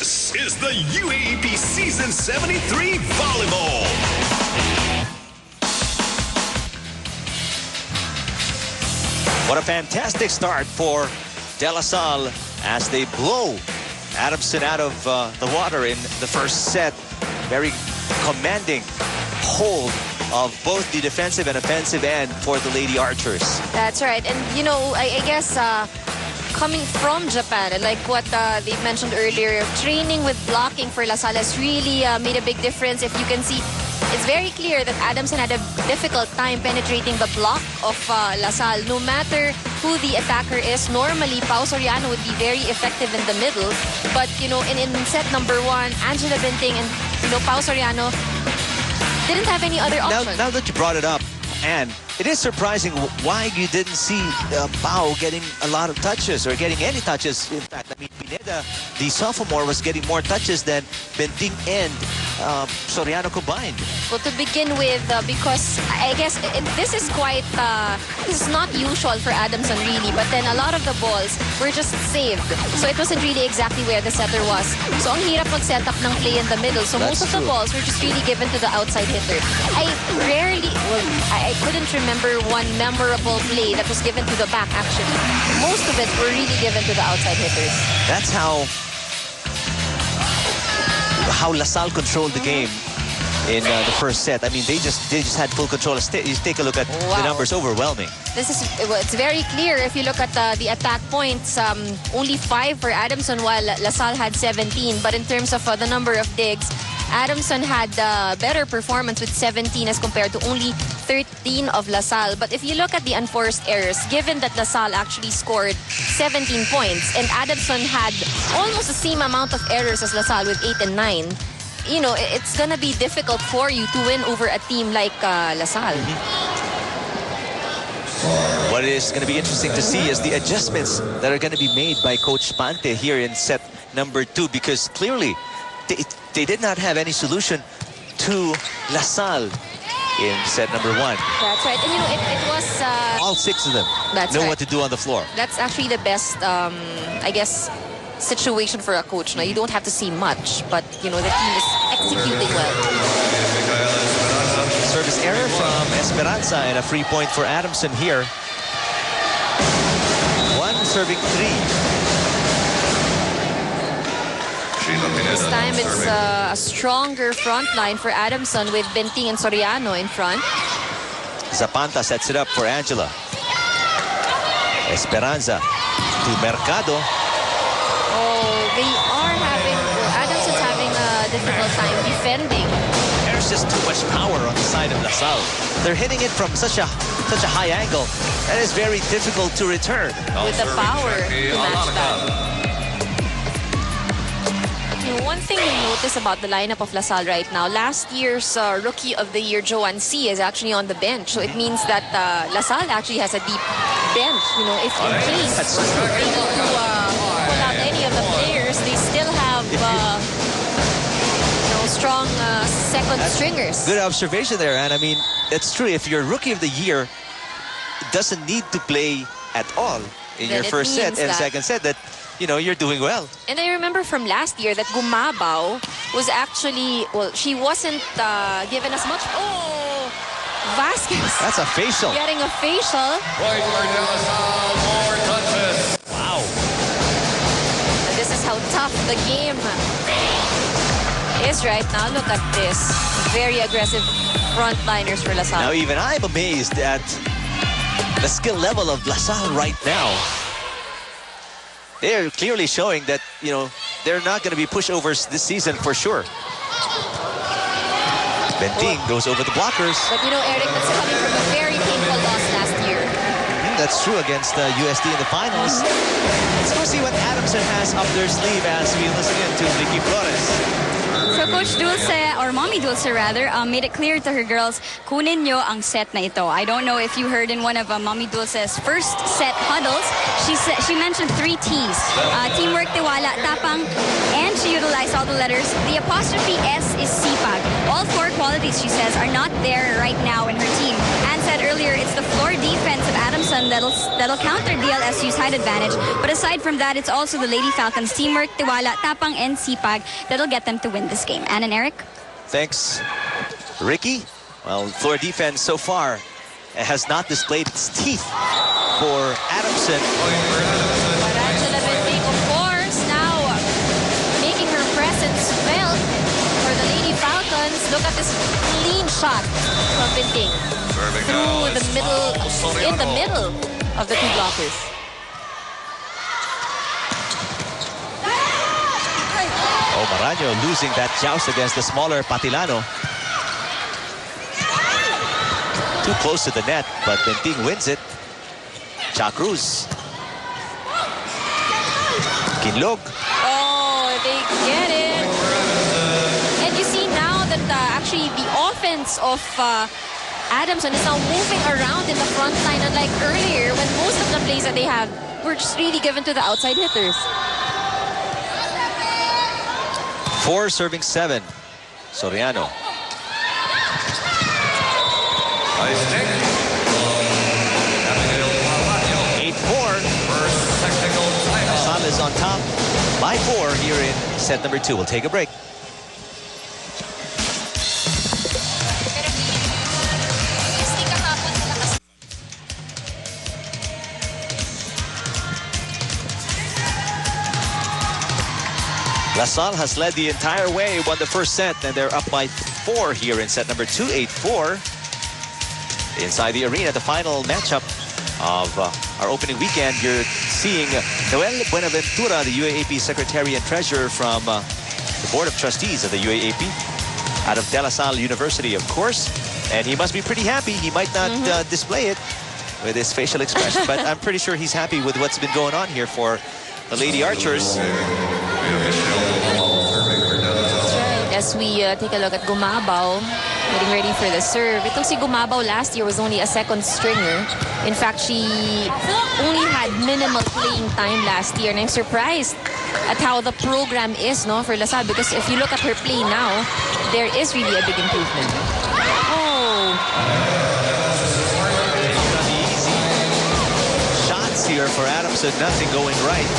This is the UAAP Season 73 Volleyball. What a fantastic start for De La Salle as they blow Adamson out of the water in the first set. Very commanding hold of both the defensive and offensive end for the Lady Archers. That's right. And, you know, I guess coming from Japan, like what they mentioned earlier, training with blocking for La Salle has really made a big difference. If you can see, it's very clear that Adamson had a difficult time penetrating the block of La Salle. No matter who the attacker is, normally Pao Soriano would be very effective in the middle. But, you know, in set number 1, Angela Binting and, you know, Pao Soriano didn't have any other option. Now that you brought it up, and it is surprising why you didn't see Pao getting a lot of touches or getting any touches. In fact, I mean, Pineda, the sophomore, was getting more touches than Benting and Soriano combined. Well, to begin with, because I guess this is quite, this is not usual for Adamson really, but then a lot of the balls were just saved. So it wasn't really exactly where the setter was. So ang hirap mag-set up ng play in the middle. So most of the balls were just really given to the outside hitter. I couldn't remember one memorable play that was given to the back, actually. Most of it were really given to the outside hitters. That's how La Salle controlled the game in the first set. I mean, they just had full control. You take a look at the numbers, overwhelming. It's very clear if you look at the attack points. Only 5 for Adamson, while La Salle had 17. But in terms of the number of digs, Adamson had better performance with 17 as compared to only 13 of La Salle. But if you look at the unforced errors, given that La Salle actually scored 17 points and Adamson had almost the same amount of errors as La Salle with 8 and 9, you know, it's going to be difficult for you to win over a team like La Salle. What is going to be interesting to see is the adjustments that are going to be made by Coach Pante here in set number 2, because clearly they did not have any solution to La Salle in set number 1. That's right. And, you know, it was... all 6 of them know what to do on the floor. That's actually the best, I guess, situation for a coach. Now, you don't have to see much, but, you know, the team is executing well. Service error from Esperanza and a free point for Adamson here. 1 serving 3. This time it's a stronger front line for Adamson with Benting and Soriano in front. Zapanta sets it up for Angela. Esperanza to Mercado. Oh, they are having... Adamson's having a difficult time defending. There's just too much power on the side of La Salle. They're hitting it from such a high angle. That is very difficult to return. With the power to match that. One thing you notice about the lineup of La Salle right now, last year's Rookie of the Year, Joanne C, is actually on the bench. So it means that La Salle actually has a deep bench. You know, if in case they need to pull out any of the players, they still have you know, strong second stringers. Good observation there, and I mean, it's true. If you're Rookie of the Year, it doesn't need to play at all in your first set and second set. That, you know, you're doing well. And I remember from last year that Gumabaw was actually, well, she wasn't given as much. Oh, Vasquez. That's a facial. Getting a facial. Right for De La Salle, more touches. Wow. And this is how tough the game is right now. Look at this. Very aggressive frontliners for La Salle. Now even I'm amazed at the skill level of La Salle right now. They're clearly showing that, you know, they're not going to be pushovers this season for sure. Benting goes over the blockers. But, you know, Eric, that's coming from a very painful loss last year. That's true against USD in the finals. Let's go see what Adamson has up their sleeve as we listen in to Vicky Flores. So Coach Dulce, or Mommy Dulce rather, made it clear to her girls, kunin nyo ang set na ito. I don't know if you heard in one of Mommy Dulce's first set huddles, she mentioned 3 T's. Teamwork, tiwala, tapang, and she utilized all the letters. The apostrophe S is sipag. All 4 qualities, she says, are not there right now in her team. Anne said earlier it's the floor defense of Adamson that'll counter DLSU's height advantage. But aside from that, it's also the Lady Falcons' teamwork, tiwala, tapang, and sipag that'll get them to win this game. Anne and Eric? Thanks, Ricky. Well, floor defense so far has not displayed its teeth for Adamson. But Angela Benting, of course, now making her presence felt for the Lady Falcons. Look at this clean shot from Benting through the middle, in the middle of the 2 blockers. Oh, Maraño losing that joust against the smaller Patilano. Too close to the net, but Benting wins it. Cha Cruz. Kinlog. Oh, they get it. And you see now that actually the offense of Adamson is now moving around in the front line, unlike earlier when most of the plays that they had were just really given to the outside hitters. 4 serving 7. Soriano. Ice stick. 8-4. First technical timeout. Lasal is on top by 4 here in set number 2. We'll take a break. LaSalle has led the entire way, won the first set, and they're up by 4 here in set number 2, 8-4. Inside the arena, the final matchup of our opening weekend, you're seeing Noel Buenaventura, the UAAP Secretary and Treasurer from the Board of Trustees of the UAAP, out of De La Salle University, of course. And he must be pretty happy. He might not display it with his facial expression, but I'm pretty sure he's happy with what's been going on here for the Lady Archers. As we take a look at Gumabaw, getting ready for the serve. Itong si Gumabaw last year was only a second stringer. In fact, she only had minimal playing time last year. And I'm surprised at how the program is, no, for LaSalle, because if you look at her play now, there is really a big improvement. Oh. Easy shots here for Adamson, nothing going right.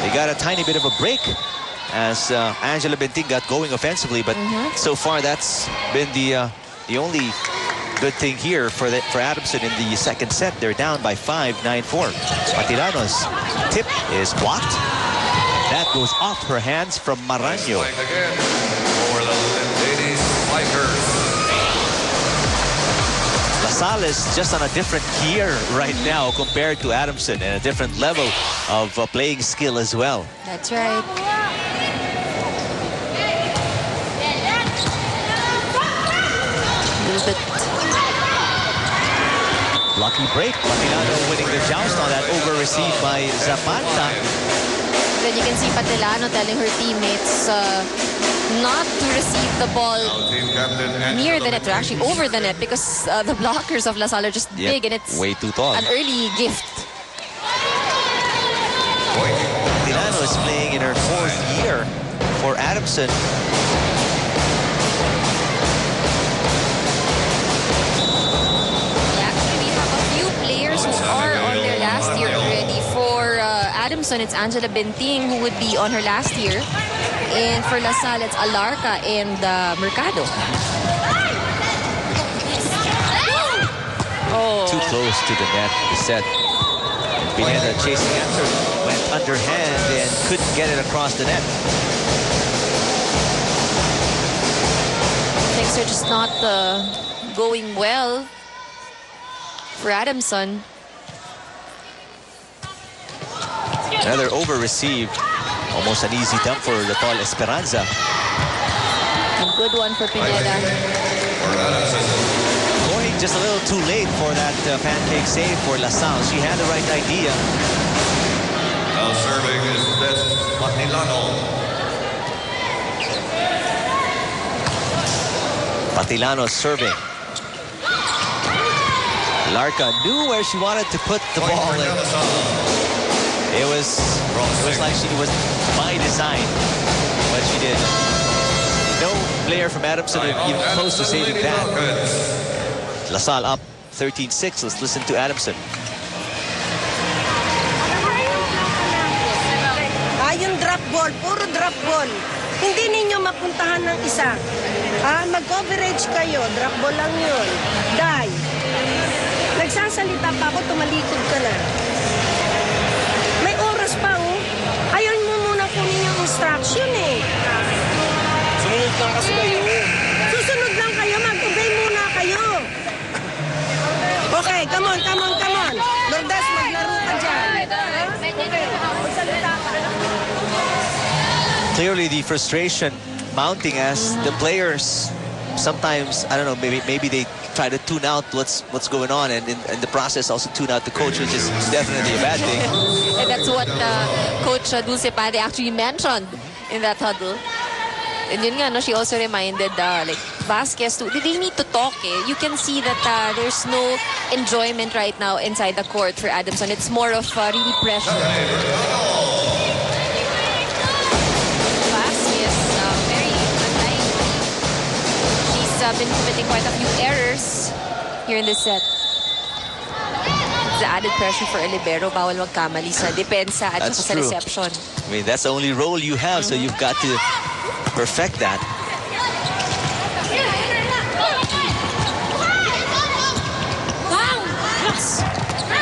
They got a tiny bit of a break as Angela Benting got going offensively, but so far that's been the only good thing here for Adamson in the second set. They're down by 5, 9-4. Patilano's tip is blocked. That goes off her hands from Maraño. Again for the Lady Spikers. LaSalle is just on a different gear right now compared to Adamson, and a different level of playing skill as well. That's right. Lucky break. Patilano winning the joust on that over receive by Zapata. Then you can see Patilano telling her teammates not to receive the ball near the net, or actually over the net, because the blockers of LaSalle are just big, and it's way too tall. an early gift. Patilano is playing in her 4th year for Adamson. Adamson, it's Angela Benting who would be on her last year. And for LaSalle, it's Alarca and Mercado. Oh. Too close to the net, he said. Pineda chasing after, went underhand and couldn't get it across the net. Things are just not going well for Adamson. Another over received. Almost an easy dump for the tall Esperanza. A good one for Pineda. Going just a little too late for that pancake save for LaSalle. She had the right idea. Now serving is Beth Patilano. Patilano serving. Larca knew where she wanted to put the ball in. It was like she was by design what she did. No player from Adamson even close to saving that. LaSalle up 13-6. Let's listen to Adamson. Yung drop ball, puro drop ball. Hindi ninyo mapuntahan ng isa. Mag-coverage kayo, drop ball lang yun. Die. Nagsasalita pa ako, tumalikod ka na. May oras pa, oh. Ayaw mo muna kunin yung instruction, eh. Sumunod lang kasi kayo. Susunod lang kayo, mag-obey muna kayo. Okay, come on. Lourdes, maglaro ka dyan. Magsalita ka. Clearly the frustration mounting as the players sometimes, I don't know, maybe they try to tune out what's going on, and in the process also tune out the coach, which is definitely a bad thing. And that's what Coach Dulce Pade actually mentioned in that huddle. And yun nga, no, she also reminded like Vasquez too. They need to talk. You can see that there's no enjoyment right now inside the court for Adamson. It's more of really pressure. Vasquez, very unlike. She's been committing quite a few errors here in this set. The added pressure for a libero, bawal magkamali sa depensa at That's sa true. reception. I mean, that's the only role you have, so you've got to perfect that.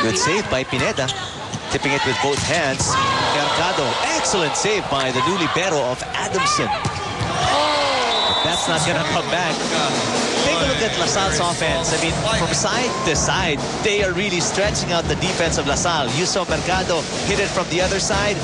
Good save by Pineda. Tipping it with both hands. Mercado, excellent save by the new libero of Adamson. But that's not going to come back. Take a look at LaSalle's offense. I mean, from side to side, they are really stretching out the defense of LaSalle. You saw Mercado hit it from the other side.